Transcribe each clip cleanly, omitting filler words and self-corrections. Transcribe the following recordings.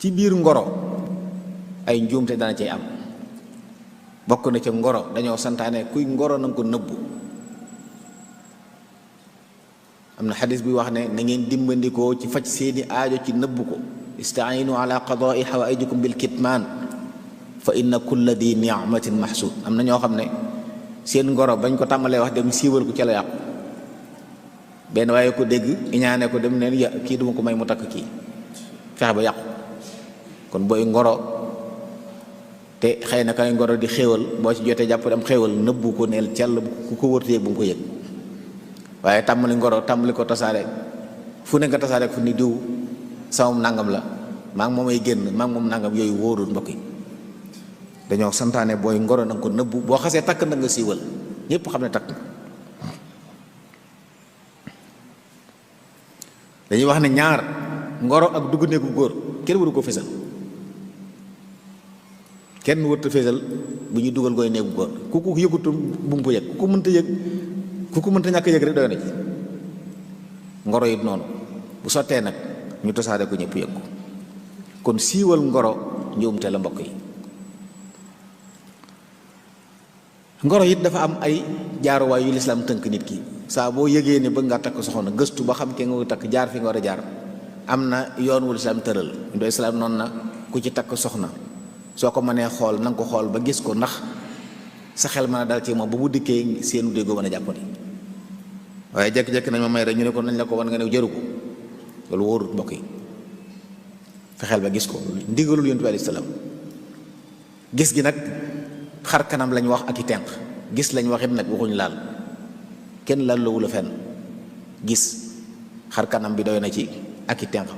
ci biir ngoro ay njuumte dana cay am. bokk na ca ngoro dañoo santaane kuy ngoro na nga ko nëbbu. am na xadis bi wax ne na ngeen dimbandikoo ci faj seeni aajo ci nëbbu ko. istainu ala qadaai xawaijikum bil kitmaan fa inna kulla di ni'matin mahsud. am na ñoo xam ne seen ngoro bañ ko tàmbalee wax dem siiwal ko ca la yàqu. benn waaye ko dégg iñaane ko dem neen ya kii duma ko may mu takk kii fexe ba yàqu. kon booy ngoro te xëy na kay ngoro di xéewal boo ci jotee jàpp am xéewal nëbbu ko neel cell ku ko wërtu yëg bu mu ko yëg. waaye tàmbali ngoro tàmbali ko tasaare fu ne nga tasaare ko fu ni diw sama nangam la maa ngi moomay génn maa ngi moom nangam yooyu wóorul mbokk yi. dañoo santaane booy ngoro na nga ko nëbbu boo xasee takk na nga siiwal ñëpp xam ne takk na. dañuy wax ne ñaar ngoro ak dugg néegu góor kenn waru ko fésal. kenn wërta fésal bu ñuy dugal koy néegu góor ku ko yëgutum bu mu ko yëg ku ko mënta yëg ku ko mënta ñàkk yëg rek doy na ci. ngoro it noonu bu sottee nag ñu tasaare ko ñëpp yëg ko. kon siiwal ngoro njuumte la mbokk yi. ngoro it dafa am ay jaaruwaay yu lislaam tënk nit ki. saa boo yëgee ne bëgg nga takk soxna gëstu ba xam ke nga takk jaar fi nga war a jaar am na yoon wu lislaam tëral. ndoy islaam noonu na ku ci takk soxna soo ko mënee xool na nga ko xool ba gis ko ndax sa xel mën a dal ci moom ba bu dikkee seenu déggoo mën a jàppandi. waaye jekk-jekk nañ ma may rek ñu ne ko nañ la ko wan nga ne jëru ko loolu wóorut mbokk yi. fexeel ba gis ko ndigalul yonent bi alayhi salaam. gis gi nag xar kanam lañ wax ak i tenq gis lañ wax it nag waxuñu laal kenn laal la wula fenn gis xar kanam bi doy na ci ak i tenq.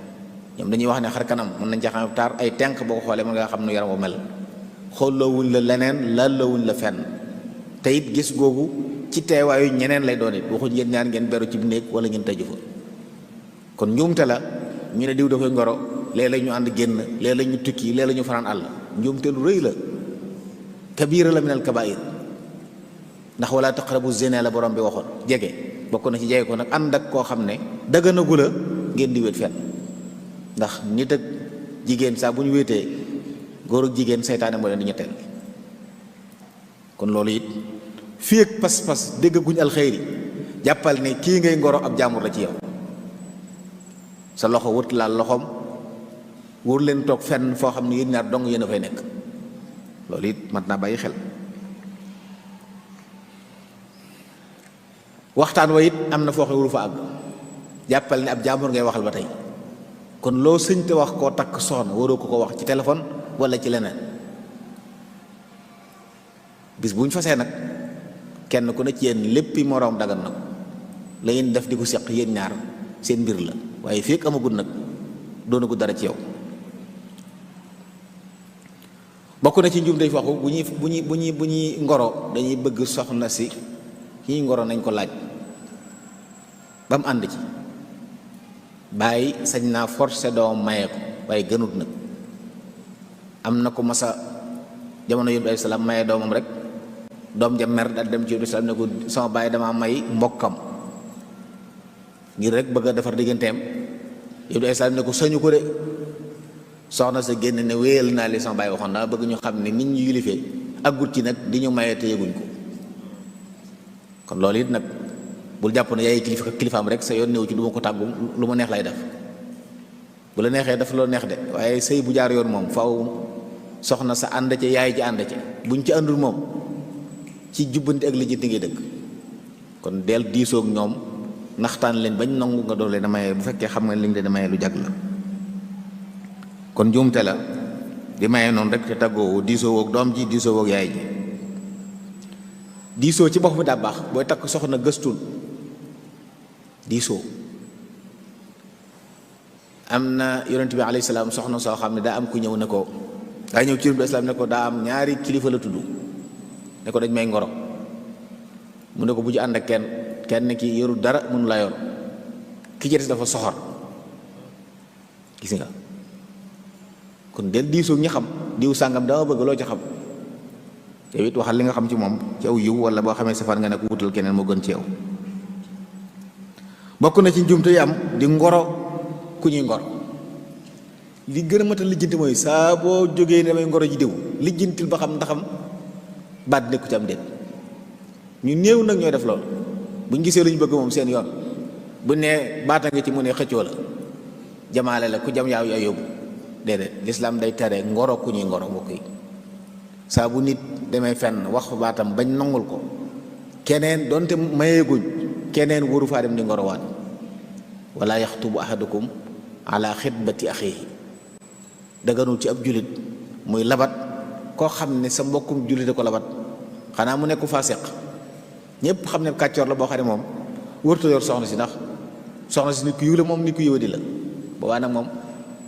ñoom dañuy wax ne xar kanam mën nañ ca xam taar ay tenq boo ko xoolee mën nga xam nu yaram wu mel xooloo wuñ la leneen laaloo wuñ la fenn. te it gis googu ci teewaayu ñeneen lay doon it waxuñ yéen ñaan ngeen beru ci néeg wala ngeen tëju fa. kon njuumte la ñu ne diw dafay ngoro léeg-léeg ñu ànd génn léeg-léeg ñu tukki léeg-léeg ñu fanaan àll njuumte lu rëy la. kabira la minal kabair ndax wala taqrabu zina la borom bi waxoon jege bokk na ci jege ko nag ànd ak koo xam ne dagganagu la ngeen di wéet fenn. ndax nit ak jigéen saa bu ñu wéetee góor ak jigéen seytaane moo leen di ñetteel. kon loolu it fii ak pas-pas dégg guñ alxeyri jàppal ne kii ngay ngoro ab jaamur la ci yow. sa loxo wut laal loxoom wóor leen toog fenn foo xam ne yéen ñaar dong yéen a fay nekk loolu it mat naa bàyyi xel. waxtaan wa it am na foo xam ne wuru fa àgg jàppal ne ab jaamur ngay waxal ba tey. kon loo sëñ te wax koo takk soxna waroo ko wax ci téléphone wala ci leneen. bis bu ñu fasee nag kenn ku ne ci yéen léppi moroom dagan na ko la ngeen def di ko seq yéen ñaar seen mbir la waaye fii ak amagul nag doonagul dara ci yow. bokk na ci njum day waxu bu ñuy ngoro dañuy bëgg soxna si ñuy ngoro nañ ko laaj ba mu ànd ci. bàyyi sañ naa forcé doom maye ko waaye gënut nag. am na ko masa jamono yonent bi alayhi salaam maye doomam rek doom ja mer daal dem ci yonent bi salaam ne ko sama bàyyi dama may mbokkam ngir rek bëgg a defar digganteem. yonent bi alayhi salaam ne ko sañu ko de. soxna sa génn ne wéyal naa li sama bàyyi waxoon dama bëgg ñu xam ne nit ñu yilifee aggut ci nag di ñu maye te yëguñ ko. kon loolu it nag bul jàpp ne yaay kilifaam rek sa yoon néew ci du ma ko tàggu lu ma neex lay def. bu la neexee daf loo neex de waaye sëy bu jaar yoon moom faaw soxna sa ànd ca yaay ji ànd ca buñ ci àndul moom ci jubbanti ak lijjanti ngay dëkk. kon del diisoog ñoom naxtaan leen bañ nangu nga doon leen a maye bu fekkee xam nga liñ leen a maye lu jag la. kon njuumte la di maye noonu rek te tàggoo diisoo woog doom ji diisoo woog yaay ji. diisoo ci bopp bi daa baax booy takk soxna gëstul diisoo. am na yonent bi alayhi salaam soxna soo xam ne daa am ku ñëw ne ko daa ñëw ci yonent bi islaam ne ko daa am ñaari kilifa la tudd ne ko dañ may ngoro mu ne ko bu ci ànd ak kenn ki yorul dara mënu la yor ki ci des dafa soxor gis nga. kon del diisoo ñi xam diw sàngam dama bëgg loo ci xam yow it waxal li nga xam ci moom ci aw yiw wala boo xamee safar nga ne ko wutal keneen moo gën ci yow. bokk na ci njumte yi am di ngoro ku ñuy ngoro li gën a mat a lijjanti mooy saa boo jógee ne damay ngoro ji diw lijjantil ba xam ndaxam baat nekku ci am déet. ñu néew nag ñooy def loolu buñ gisee lu ñu bëgg moom seen yoon bu nee baata nga ci mu ne xëccoo la jamaale la ku jam yaaw yaa yóbbu déedéet lislaam day tere ngoro ku ñuy ngoro mbokk yi. saa bu nit demee fenn wax baatam bañ nangul ko keneen donte mayeeguñ keneen waru faa dem di ngorowaat. wala yaxtubu ahadukum ala xitbati axiihi daganul ci ab julit muy labat koo xam ne sa mbokkum julite ko labat xanaa mu nekku faasiq ñëpp xam ne kàccoor la boo xam ne moom wërta yor soxna si ndax soxna si nit ku yiw la moom nit ku yiwadi la boobaa nag moom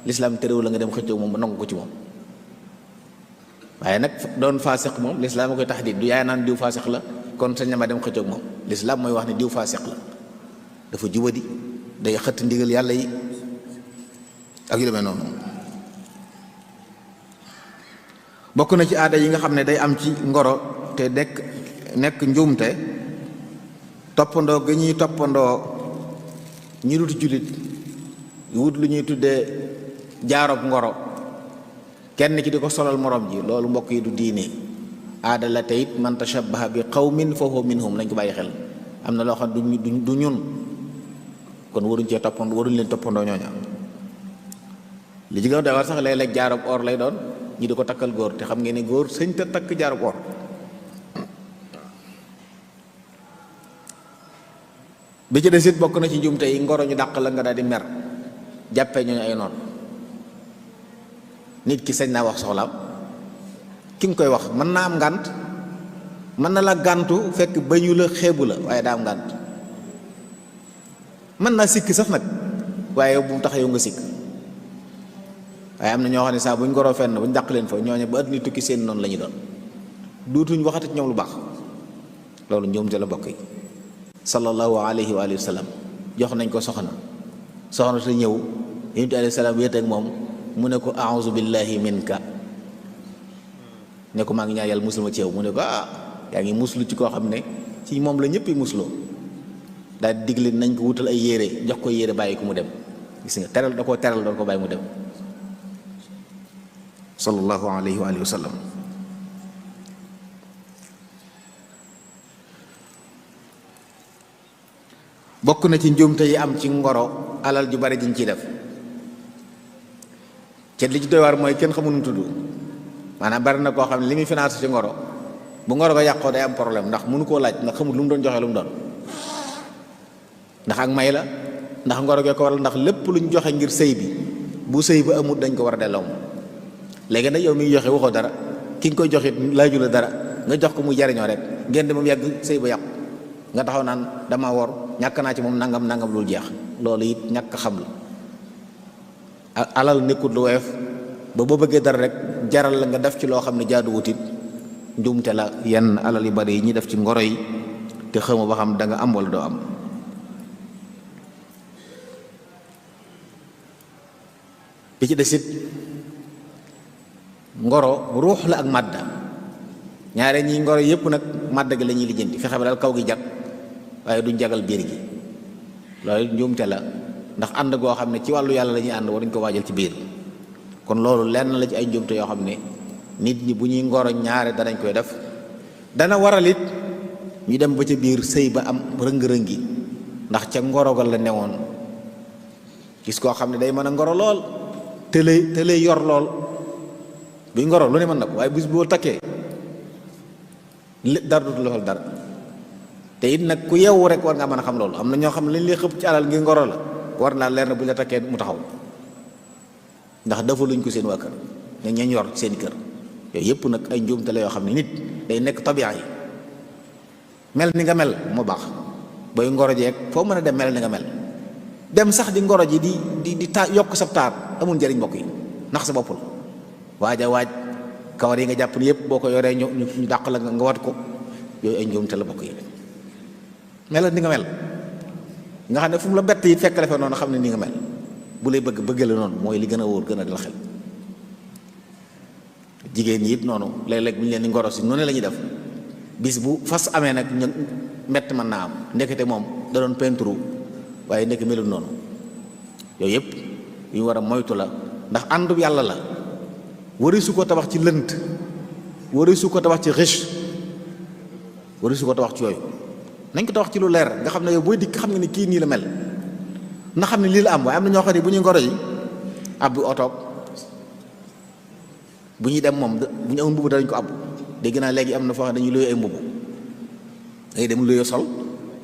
lislaam terewul la nga dem xëccoo moom ba nangu ko ci moom. waaye nag doon faasiq moom lislaam a koy taxdiid du yaay naan diw faasiq la kon sañ na ma dem xëccoo moom lislaam mooy wax ne diw faasiq la dafa jubadi day xëtt ndigal yàlla yi ak yu demee noonu. bokk na ci aada yi nga xam ne day am ci ngoro te nekk njuumte toppandoo ga ñuy toppandoo ñi dut jullit wut lu ñuy tuddee jaarob ngoro kenn ci di ko solal morom ji loolu mbokk yi du diine aada la te it man tashabbaha bi qawmin fa huwa minhum lañ ko bàyyi xel. am na loo xam du ñun kon waruñ cee toppandoo waruñ leen toppandoo ñooña. li ci gën a doy waar sax léeg-léeg jaarub or lay doon ñi di ko takkal góor te xam ngeen ne góor sëñ te takk jaarub or. bi ci des it bokk na ci njuumte yi ngoro ñu dàq la nga daal di mer jàppee ñooñu ay noon. nit ki sañ naa wax soxlaam ki nga koy wax mën naa am ngànt mën na la gàntu fekk bañu la xeebu la waaye daa am ngànt mën naa sikk sax nag waaye bu mu tax yow nga sikk. waaye am na ñoo xam ne saa buñ ngoroo fenn buñ dàq leen fa ñooñu ba àddina tukki seen noonu la ñu doon duutuñ waxati ci ñoom lu baax. loolu njuumte la bokk yi. sallallahu alayhi wa sallam jox nañ ko soxna te ñëw yonent alayhi salaam wéet ak moom mu ne ko a'uuzu billahi minka ne ko maa ngi ñaan yàlla muslu ma ci yow mu ne ko yaa ngi muslu ci koo xam ne ci moom la ñëpp musloo daal di digle nañ ko wutal ay yére jox ko yére bàyyi ko mu dem gis nga teral da koo teral doon ko bàyyi mu dem sallallahu alayhi wa sallam. bokk na ci njuumte yi am ci ngoro alal ju bari jiñ ciy def te li ci doy waar mooy kenn xamu nu tudd maanaam bari na koo xam ne li muy financé ci ngoro bu ngoro ko yàqoo day am problème ndax mënu koo laaj ndax xamul lu mu doon joxe lu mu doon ndax ak may la ndax ngoro gee ko waral ndax lépp lu ñu joxe ngir sëy bi bu sëy ba amul dañ ko war a delloo moom. léegi nag yow mi ngi joxe waxoo dara ki nga koy joxit laaju la dara nga jox ko muy jariñoo rek ngeen di moom yàgg sëy ba yàqu nga taxaw naan dama wor ñàkk naa ci moom nangam lu jeex loolu it ñàkk xam la. alal nekkut lu woyof ba boo bëggee dara rek jaral la nga def ci loo xam ne jaadu wutit njuumte la yenn alal yu bari yi ñuy def ci ngoro yi te xamoo ba xam da nga am wala doo am. bi ci desit ngoro ruux la ak màdda ñaare ñi ngoro yépp nag màdda gi la ñuy lijjanti fexe ba daal kaw gi jag waaye duñ jagal biir gi loolu njuumte la ndax ànd goo xam ne ci wàllu yàlla la ñuy ànd waruñ ko waajal ci biir kon loolu lenn la ci ay njuumte yoo xam ne nit ñi bu ñuy ngoro ñaare danañ koy def dana waral it ñu dem ba ca biir sëy ba am rëng-rëngi ndax ca ngorogal la newoon gis koo xam ne day mën a ngoro lool te lay yor lool buy ngoro lu ne mën na ko waaye bis boo takkee dara dootu la dara te it nag ku yeewu rek war nga mën a xam loolu am na ñoo xam ne lañ lay xëpp ci alal ngir ngoro la war naa leer na bu ñu la takkee mu taxaw ndax dafa luñ ko seen waa kër ña ñañ yor seen kër yooyu yëpp nag ay njuumte la yoo xam ne nit day nekk tabiya yi mel ni nga mel moo baax booy ngoro jeeg foo mën a dem mel ni nga mel dem sax di ngoro ji di yokk sa taar amul njëriñ mbokk yi ndax sa bopp la waaj kawar yi nga jàpp ni yëpp boo ko yoree ñu dàq la nga wat ko yooyu ay njuumte la bokk yi mel ni nga mel nga xam ne fu mu la bett yi fekk la fa noonu xam ne ni nga mel bu lay bëgg la noonu mooy li gën a wóor gën a dal xel. jigéen ñi it noonu léeg-léeg bu ñu leen di ngoro si noonu la ñuy def bis bu fas amee nag ñu mbett mën naa am ndekete moom da doon peinture waaye ndekk melul noonu yooyu yëpp yu war a moytu la ndax àndub yàlla la warisu ko tabax ci lënt warisu ko tabax ci riche warisu ko tabax ci yooyu nañ ko tabax ci lu leer nga xam ne yow booy dikk xam nga ni kii nii la mel na xam ne lii la am waaye am na ñoo xam ne bu ñuy ngoro yi ab bu otoog bu ñuy dem moom bu ñu amul mbubu danañ ko ab dégg naa léegi am na foo xam ne dañuy luye ay mbubu dangay dem luye sol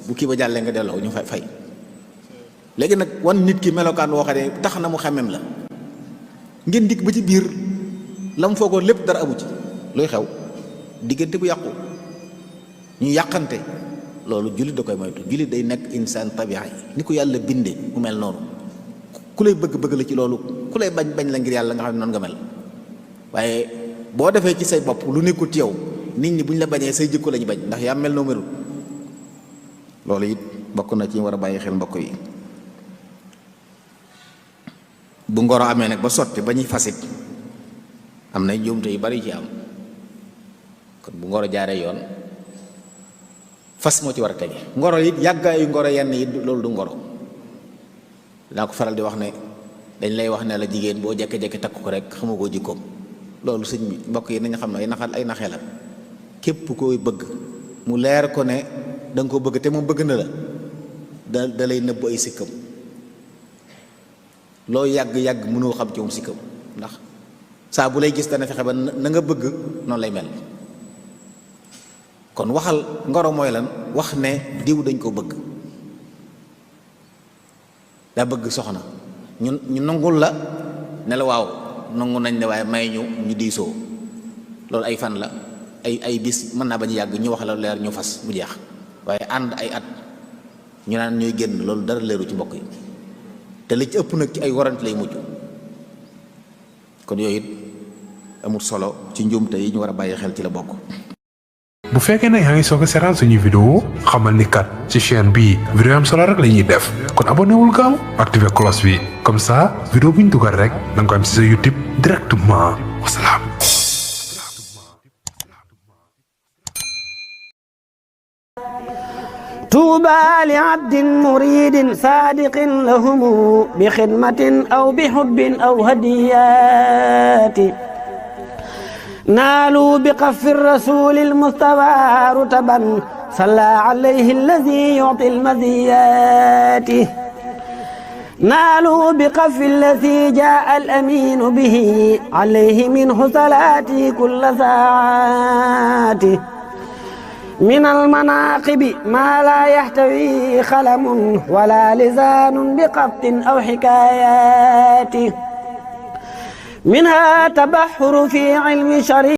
bu kii ba jàllee nga delloo ñu fay léegi nag wan nit ki melokaan woo xam ne tax na mu xamem la ngeen dikk ba ci biir la mu foogoon lépp dara amu ci luy xew diggante bu yàqu ñu yàqante loolu jullit da koy moytu jullit day nekk insaan tabi'i ni ko yàlla binde mu mel noonu ku lay bëgg la ci loolu ku lay bañ la ngir yàlla nga xam ne noonu nga mel waaye boo defee ci say bopp lu nekkul ci yow nit ñi bu ñu la bañee say jikko lañu bañ ndax yaa mel noo melul loolu it bokk na ci war a bàyyi xel mbokk yi bu ngoro amee nag ba sotti ba ñuy fasit am na njuumte yu bari ci am kon bu ngoro jaaree yoon fas moo ci war a tege ngoro it yàggaayu ngoro yenn yi loolu du ngoro daa ko faral di wax ne dañ lay wax ne la jigéen boo jekke-jekke takk ko rek xamagoo jikkoom loolu sëñ bi mbokk yi nañu xam ne ay naxee la képp koy bëgg mu leer ko ne da nga ko bëgg te moom bëgg na la da lay nëbb ay sikkam loo yàgg-yàgg mënoo xam ci moom sikkam ndax saa bu lay gis dana fexe ba na nga bëgg noonu lay mel kon waxal ngoro mooy lan wax ne diw dañ ko bëgg daa bëgg soxna ñu nangul la ne la waaw nangu nañ ne waaye may ñu diisoo loolu ay fan la ay bis mën naa bañ yàgg ñu wax la leer ñu fas bu jeex waaye ànd ay at ñu naan ñuy génn loolu dara leeru ci mbokk yi te li ci ëpp nag ci ay warante lay mujj kon yooyu it amul solo ci njuumte yi ñu war a bàyyi xel ci la bokk. bu fekkee ne yaa ngi soog a seetaan suñuy vidéo xamal ni kat ci chaîne bii vidéo am solo rek la ñuy def kon abonné wul gaaw activé cloche bi comme ça vidéo bu ñu dugal rek da nga ko am ci sa YouTube directement wasalaam. طوبى لعبد مريد صادق لهم بخدمة أو بحب أو هديات نالوا بقف الرسول المصطفى رتبا صلى عليه الذي يعطي المزيات نالوا بقف الذي جاء الأمين به عليه منه صلاتي كل ساعات من المناقب ما لا يحتوي خلم ولا لسان بقبط أو حكايات منها تبحر في علم شريع